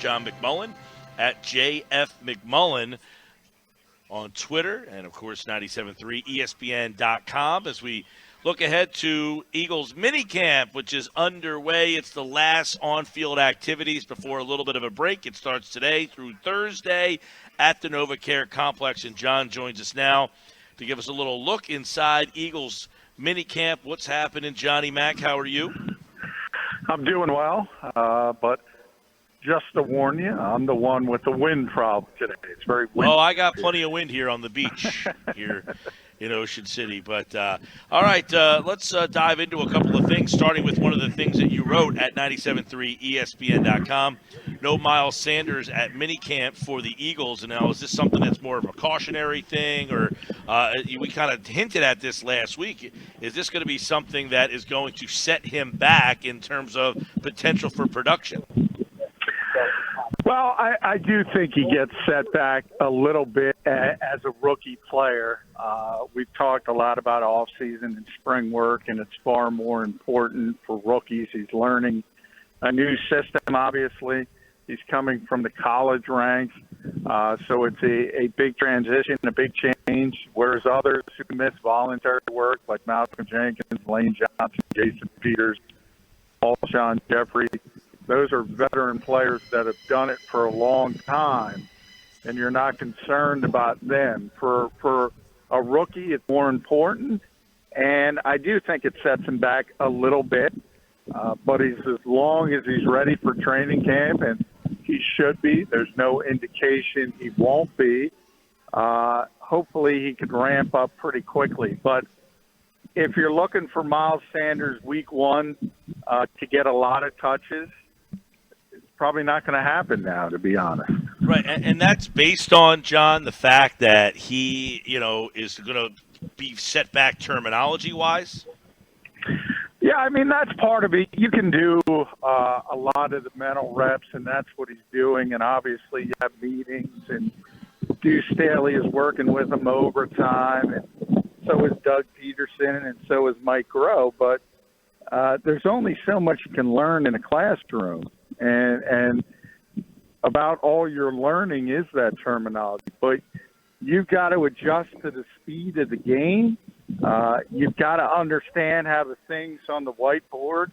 John McMullen at JF McMullen on Twitter, and, of course, 97.3 ESPN.com as we look ahead to Eagles minicamp, which is underway. It's the last on-field activities before a little bit of a break. It starts today through Thursday at the NovaCare Complex, and John joins us now to give us a little look inside Eagles minicamp. What's happening, Johnny Mac? How are you? I'm doing well, but just to warn you, I'm the one with the wind problem today. It's very windy. Oh, I got plenty of wind here on the beach here in Ocean City. But, all right, let's dive into a couple of things, starting with one of the things that you wrote at 97.3 ESPN.com. No Miles Sanders at minicamp for the Eagles. And now, is this something that's more of a cautionary thing, or we kind of hinted at this last week? Is this going to be something that is going to set him back in terms of potential for production? Well, I do think he gets set back a little bit as a rookie player. We've talked a lot about off-season and spring work, and it's far more important for rookies. He's learning a new system, obviously. He's coming from the college ranks, so it's a big transition, a big change, whereas others who miss voluntary work, like Malcolm Jenkins, Lane Johnson, Jason Peters, Alshon Jeffrey, those are veteran players that have done it for a long time, and you're not concerned about them. For a rookie, it's more important, and I do think it sets him back a little bit, but as long as he's ready for training camp, and he should be, there's no indication he won't be, hopefully he could ramp up pretty quickly. But if you're looking for Miles Sanders week one to get a lot of touches, probably not going to happen now, to be honest. Right, and that's based on, John, the fact that he, is going to be set back terminology-wise? Yeah, I mean, that's part of it. You can do a lot of the mental reps, and that's what he's doing. And obviously you have meetings, and Deuce Staley is working with him overtime, and so is Doug Peterson, and so is Mike Groh. But there's only so much you can learn in a classroom. And about all you're learning is that terminology. But you've got to adjust to the speed of the game. You've got to understand how the things on the whiteboard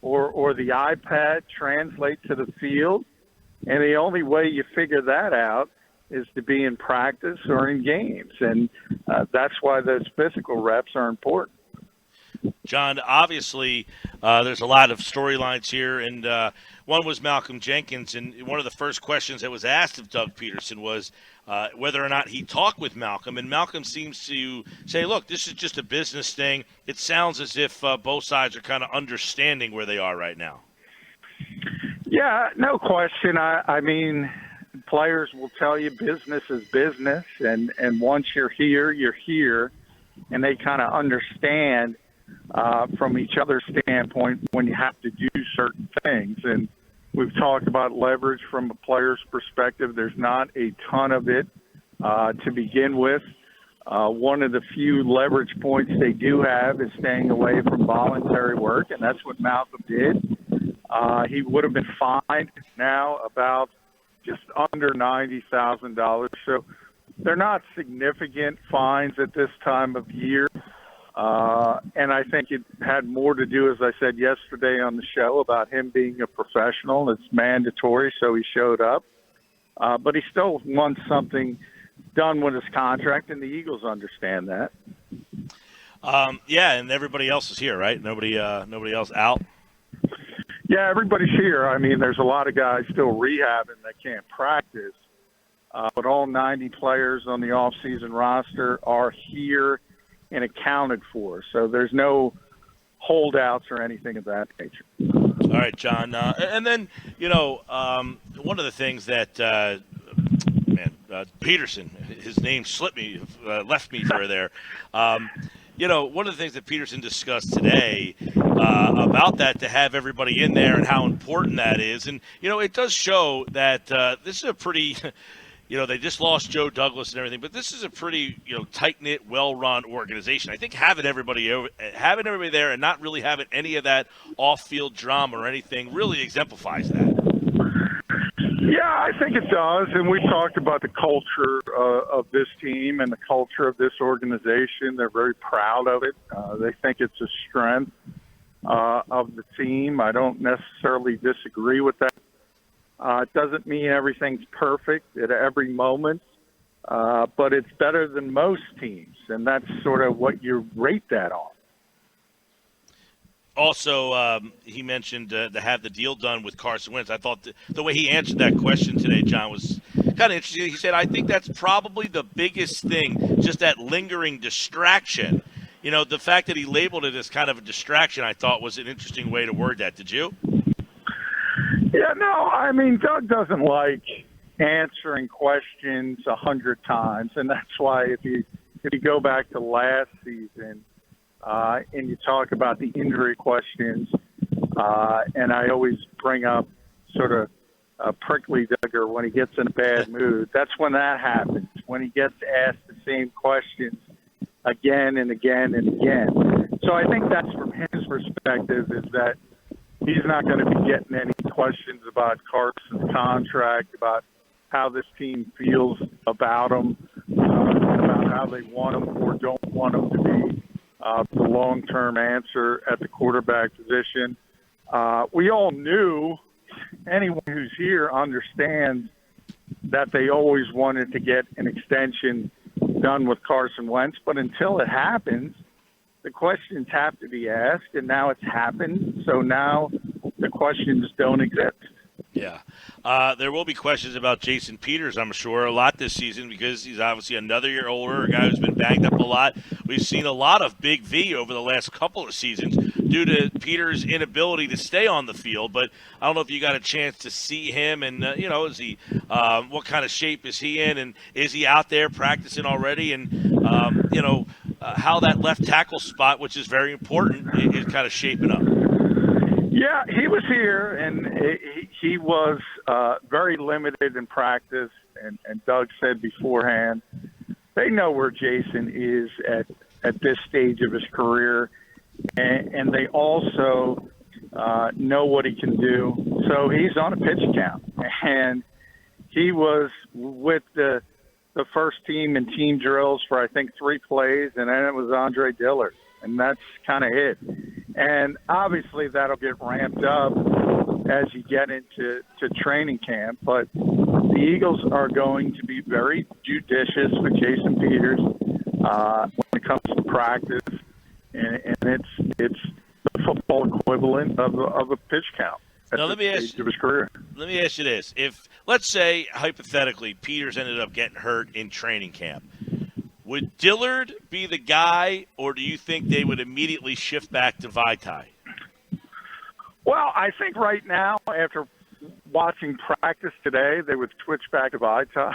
or the iPad translate to the field. And the only way you figure that out is to be in practice or in games. And that's why those physical reps are important. John, obviously there's a lot of storylines here, and one was Malcolm Jenkins, and one of the first questions that was asked of Doug Peterson was whether or not he talked with Malcolm, and Malcolm seems to say, look, this is just a business thing. It sounds as if both sides are kind of understanding where they are right now. Yeah, no question. I mean, players will tell you business is business, and once you're here, and they kind of understand from each other's standpoint when you have to do certain things. And we've talked about leverage from a player's perspective. There's not a ton of it to begin with. One of the few leverage points they do have is staying away from voluntary work, and that's what Malcolm did. He would have been fined now about just under $90,000. So they're not significant fines at this time of year. And I think it had more to do, as I said yesterday on the show, about him being a professional. It's mandatory, so he showed up. But he still wants something done with his contract, and the Eagles understand that. Yeah, and everybody else is here, right? Nobody else out? Yeah, everybody's here. I mean, there's a lot of guys still rehabbing that can't practice. But all 90 players on the off-season roster are here and accounted for. So there's no holdouts or anything of that nature. All right, John. And then, one of the things that, Peterson, his name left me for there. One of the things that Peterson discussed today about that, to have everybody in there and how important that is. And, it does show that this is a pretty – they just lost Joe Douglas and everything, but this is a pretty, tight-knit, well-run organization. I think having everybody there and not really having any of that off-field drama or anything really exemplifies that. Yeah, I think it does, and we talked about the culture of this team and the culture of this organization. They're very proud of it. They think it's a strength of the team. I don't necessarily disagree with that. It doesn't mean everything's perfect at every moment, but it's better than most teams, and that's sort of what you rate that on. Also, he mentioned to have the deal done with Carson Wentz. I thought the way he answered that question today, John, was kind of interesting. He said, I think that's probably the biggest thing, just that lingering distraction. You know, the fact that he labeled it as kind of a distraction, I thought was an interesting way to word that. Did you? Yeah, no, I mean, Doug doesn't like answering questions 100 times, and that's why if you go back to last season, and you talk about the injury questions, and I always bring up sort of a prickly Duggar when he gets in a bad mood. That's when that happens, when he gets asked the same questions again and again and again. So I think that's from his perspective, is that he's not going to be getting any questions about Carson's contract, about how this team feels about him, about how they want him or don't want him to be the long-term answer at the quarterback position. We all knew, anyone who's here understands that they always wanted to get an extension done with Carson Wentz, but until it happens, the questions have to be asked, and now it's happened, so now the questions don't exist. Yeah. There will be questions about Jason Peters, I'm sure, a lot this season because he's obviously another year older, a guy who's been banged up a lot. We've seen a lot of Big V over the last couple of seasons due to Peters' inability to stay on the field. But I don't know if you got a chance to see him and, is he what kind of shape is he in, and is he out there practicing already? And, how that left tackle spot, which is very important, is kind of shaping up. Yeah, he was here, and he was very limited in practice. And Doug said beforehand, they know where Jason is at this stage of his career, and they also know what he can do. So he's on a pitch count, and he was with the first team in team drills for, I think, 3 plays, and then it was Andre Dillard, and that's kind of it. And obviously that'll get ramped up as you get into training camp. But the Eagles are going to be very judicious with Jason Peters when it comes to practice, and it's the football equivalent of a pitch count at now, the stage of his career. Let me ask you this. If, let's say, hypothetically, Peters ended up getting hurt in training camp, would Dillard be the guy, or do you think they would immediately shift back to Vitae? Well, I think right now, after watching practice today, they would switch back to Vitae.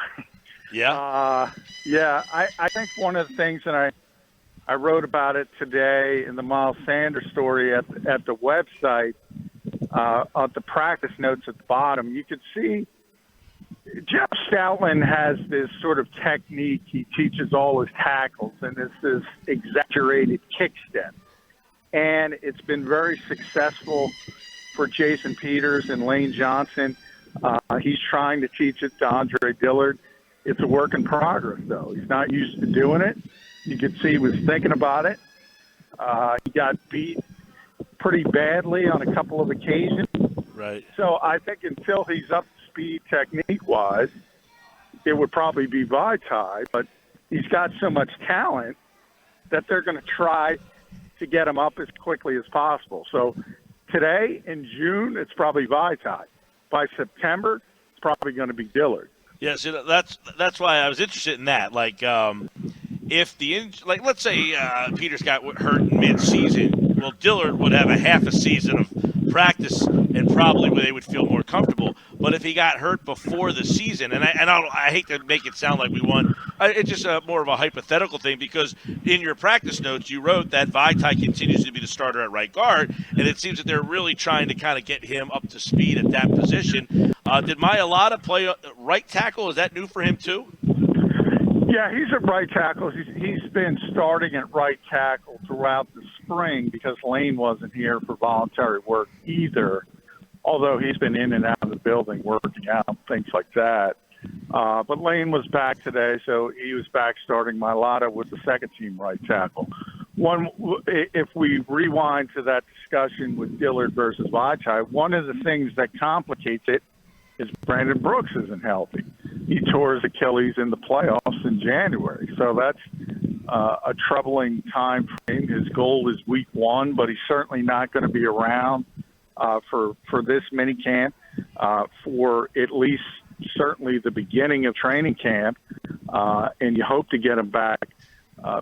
Yeah? I think one of the things, and I wrote about it today in the Miles Sanders story at the website, on the practice notes at the bottom, you could see Jeff Stoutland has this sort of technique. He teaches all his tackles, and it's this exaggerated kick step. And it's been very successful for Jason Peters and Lane Johnson. He's trying to teach it to Andre Dillard. It's a work in progress, though. He's not used to doing it. You could see he was thinking about it. He got beat pretty badly on a couple of occasions. Right. So I think until he's up to speed technique-wise, it would probably be Vitae. But he's got so much talent that they're going to try to get him up as quickly as possible. So today, in June, it's probably Vitae. By September, it's probably going to be Dillard. Yeah, so that's why I was interested in that. Like, if let's say Peters got hurt in mid-season, well, Dillard would have a half a season of practice and probably where they would feel more comfortable. But if he got hurt before the season, and I hate to make it sound like we won, it's just more of a hypothetical thing because in your practice notes you wrote that Vitae continues to be the starter at right guard, and it seems that they're really trying to kind of get him up to speed at that position. Did Mailata play right tackle? Is that new for him too? Yeah, he's at right tackle. He's been starting at right tackle throughout the spring because Lane wasn't here for voluntary work either although he's been in and out of the building working out, things like that. But Lane was back today, so he was back starting Mailata with the second-team right tackle. If we rewind to that discussion with Dillard versus Vaitai, one of the things that complicates it is Brandon Brooks isn't healthy. He tore his Achilles in the playoffs in January, so that's a troubling time frame. His goal is week 1, but he's certainly not going to be around for this mini camp for at least certainly the beginning of training camp, and you hope to get him back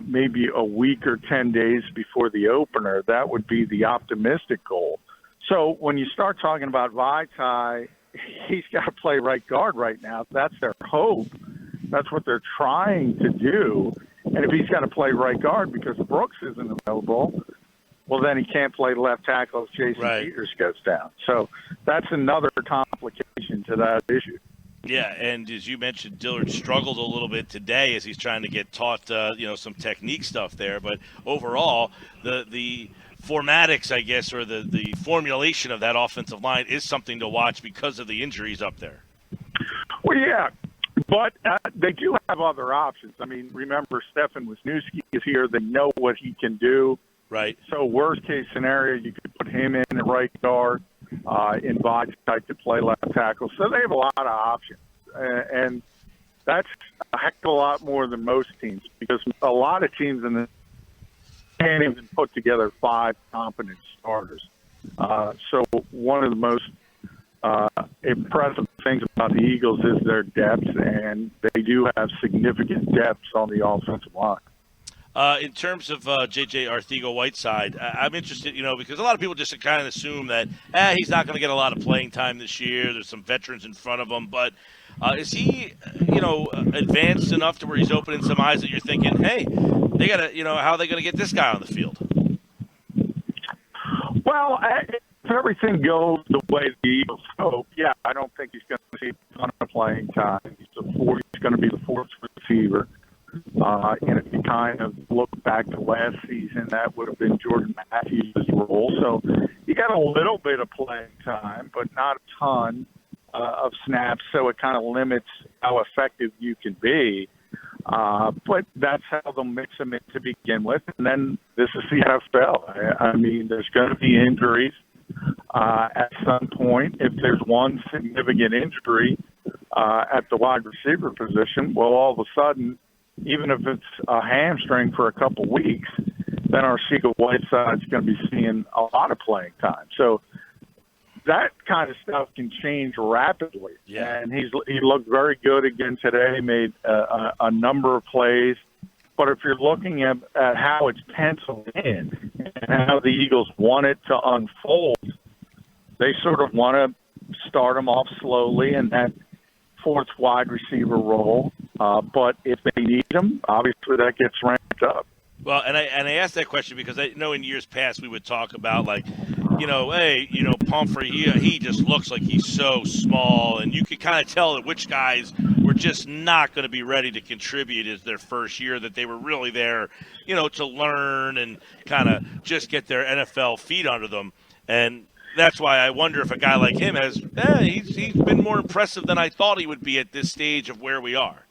maybe a week or 10 days before the opener. That would be the optimistic goal. So when you start talking about Vaitai, he's got to play right guard right now. That's their hope. That's what they're trying to do. And if he's got to play right guard because Brooks isn't available, well, then he can't play left tackle if Jason Peters goes down. So that's another complication to that issue. Yeah, and as you mentioned, Dillard struggled a little bit today as he's trying to get taught, some technique stuff there. But overall, the formatics, I guess, or the formulation of that offensive line is something to watch because of the injuries up there. Well, yeah, but they do have other options. I mean, remember, Stefan Wisniewski is here. They know what he can do. Right. So worst-case scenario, you could put him in at right guard, invite to play left tackle. So they have a lot of options. And that's a heck of a lot more than most teams because a lot of teams in the can't even put together 5 competent starters. So one of the most impressive things about the Eagles is their depth, and they do have significant depth on the offensive line. In terms of J.J. Arthego-Whiteside, I'm interested, because a lot of people just kind of assume that he's not going to get a lot of playing time this year. There's some veterans in front of him. But is he, advanced enough to where he's opening some eyes that you're thinking, hey, they got to, how are they going to get this guy on the field? Well, if everything goes the way the Eagles hope, I don't think he's going to see a ton of playing time. He's going to be the fourth receiver. And if you kind of look back to last season, that would have been Jordan Matthews' role. So you got a little bit of playing time, but not a ton of snaps. So it kind of limits how effective you can be. But that's how they'll mix them in to begin with. And then this is the NFL. I mean, there's going to be injuries at some point. If there's one significant injury at the wide receiver position, well, all of a sudden, even if it's a hamstring for a couple weeks, then Arcega-Whiteside's going to be seeing a lot of playing time. So that kind of stuff can change rapidly. Yeah. And he looked very good again today, made a number of plays. But if you're looking at how it's penciled in and how the Eagles want it to unfold, they sort of want to start them off slowly in that fourth wide receiver role. But if they need him, obviously that gets ramped up. Well, and I asked that question because I know in years past we would talk about Pumphrey, he just looks like he's so small, and you could kind of tell that which guys were just not going to be ready to contribute as their first year, that they were really there, to learn and kind of just get their NFL feet under them. And that's why I wonder if a guy like him he's been more impressive than I thought he would be at this stage of where we are.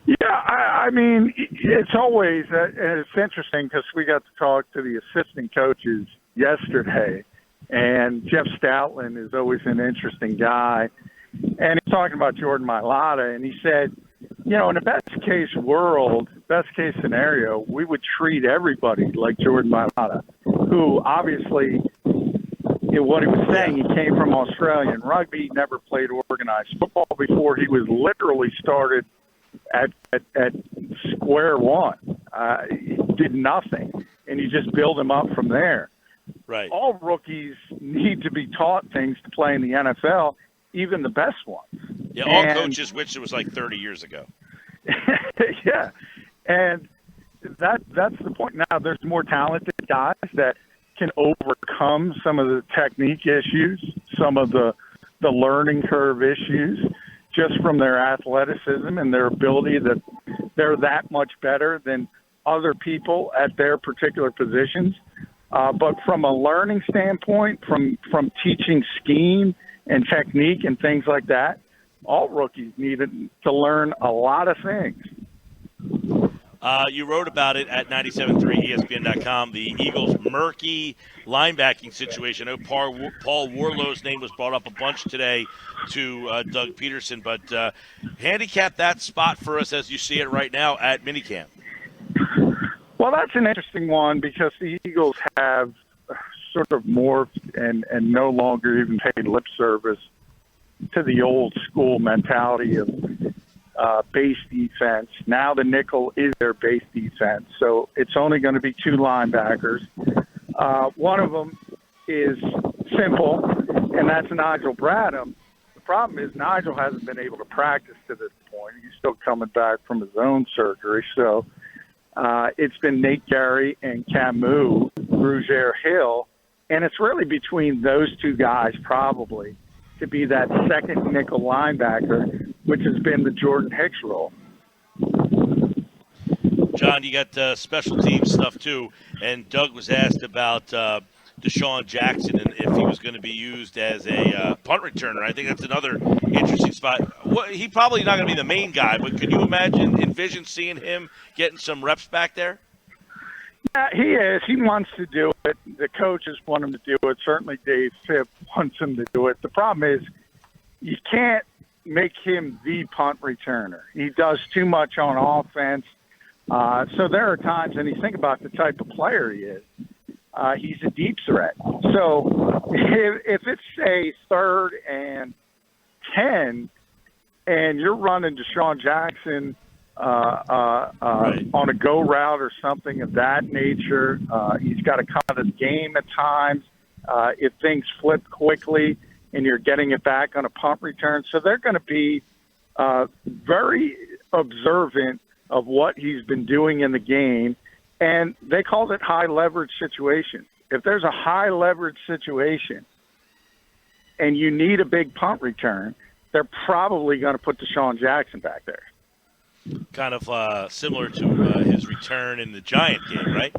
Yeah, I mean, it's always it's interesting because we got to talk to the assistant coaches yesterday, and Jeff Stoutland is always an interesting guy. And he's talking about Jordan Mailata, and he said, in a best case scenario, we would treat everybody like Jordan Mailata, who obviously, what he was saying, he came from Australian rugby, never played organized football before. He was literally started at square one. He did nothing, and you just build him up from there. Right. All rookies need to be taught things to play in the NFL, even the best ones. Yeah, all coaches wish it was like 30 years ago. Yeah, and that's the point. Now, there's more talented guys that can overcome some of the technique issues, some of the learning curve issues, just from their athleticism and their ability that they're that much better than other people at their particular positions. But from a learning standpoint, from teaching scheme and technique and things like that, all rookies needed to learn a lot of things. You wrote about it at 97.3 ESPN.com, the Eagles' murky linebacking situation. I know Paul Warlow's name was brought up a bunch today to Doug Peterson, but handicap that spot for us as you see it right now at minicamp. Well, that's an interesting one because the Eagles have sort of morphed and no longer even paid lip service to the old school mentality of base defense. Now the nickel is their base defense, so it's only going to be two linebackers. One of them is simple, and that's Nigel Bradham. The problem is Nigel hasn't been able to practice to this point. He's still coming back from his own surgery, so it's been Nate Gary and Camus Brugier-Hill, and it's really between those two guys probably to be that second nickel linebacker, which has been the Jordan Hicks role. John, you got special teams stuff too, and Doug was asked about Deshaun Jackson and if he was going to be used as a punt returner. I think that's another interesting spot. He probably not going to be the main guy, but could you envision seeing him getting some reps back there? Yeah, he is. He wants to do it. The coaches want him to do it. Certainly Dave Fipp wants him to do it. The problem is you can't make him the punt returner. He does too much on offense. So there are times, and you think about the type of player he is, he's a deep threat. So if it's, say, 3rd and 10, and you're running Deshaun Jackson on a go route or something of that nature, he's got to cut his game at times. If things flip quickly and you're getting it back on a punt return. So they're going to be very observant of what he's been doing in the game. And they called it high leverage situation. If there's a high leverage situation and you need a big punt return, they're probably going to put Deshaun Jackson back there. Kind of similar to his return in the Giant game, right?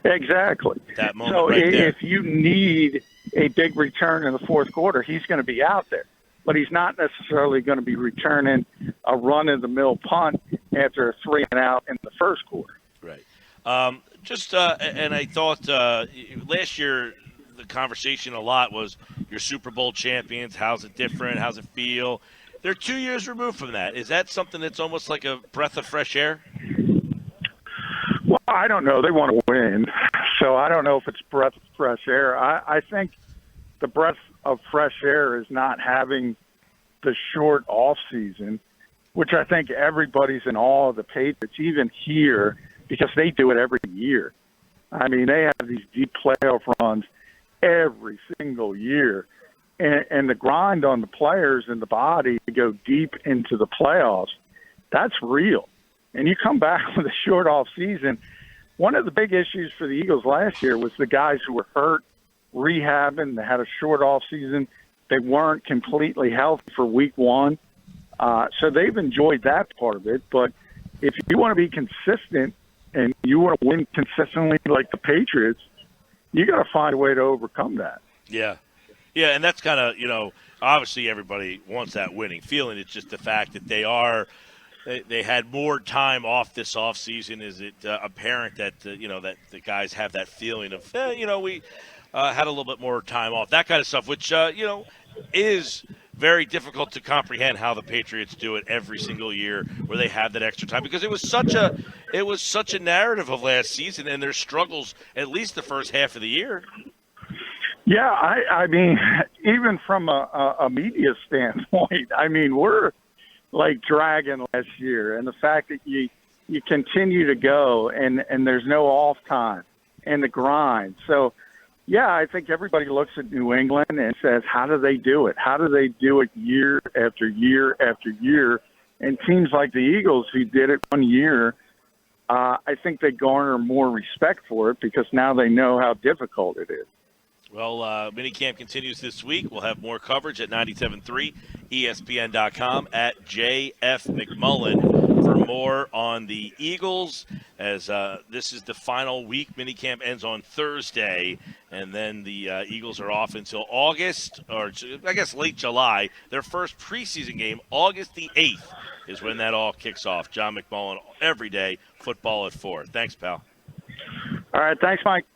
Exactly. That moment so right there. If you need a big return in the fourth quarter, he's going to be out there. But he's not necessarily going to be returning a run-of-the-mill punt after a 3-and-out in the first quarter. Right. And I thought last year the conversation a lot was your Super Bowl champions, how's it different, how's it feel? They're 2 years removed from that. Is that something that's almost like a breath of fresh air? Well, I don't know. They want to win, so I don't know if it's breath of fresh air. I think the breath of fresh air is not having the short off season, which I think everybody's in awe of the Patriots, even here, because they do it every year. I mean, they have these deep playoff runs every single year. And the grind on the players and the body to go deep into the playoffs, that's real. And you come back with a short off season. One of the big issues for the Eagles last year was the guys who were hurt, rehabbing, they had a short off season. They weren't completely healthy for week one. So they've enjoyed that part of it. But if you want to be consistent and you want to win consistently like the Patriots, you got to find a way to overcome that. Yeah. Yeah, and that's kind of, obviously everybody wants that winning feeling. It's just the fact that they had more time off this offseason. Is it apparent that, that the guys have that feeling of, we had a little bit more time off, that kind of stuff, which, is very difficult to comprehend how the Patriots do it every single year where they have that extra time, because it was such a narrative of last season and their struggles, at least the first half of the year. Yeah, I mean, even from a media standpoint, I mean, we're like dragging last year, and the fact that you continue to go and there's no off time and the grind. So, yeah, I think everybody looks at New England and says, how do they do it? How do they do it year after year after year? And teams like the Eagles, who did it one year, I think they garner more respect for it because now they know how difficult it is. Well, minicamp continues this week. We'll have more coverage at 97.3, ESPN.com, at JF McMullen for more on the Eagles as this is the final week. Minicamp ends on Thursday, and then the Eagles are off until August, or I guess late July. Their first preseason game, August the 8th, is when that all kicks off. John McMullen, every day, football at 4. Thanks, pal. All right. Thanks, Mike.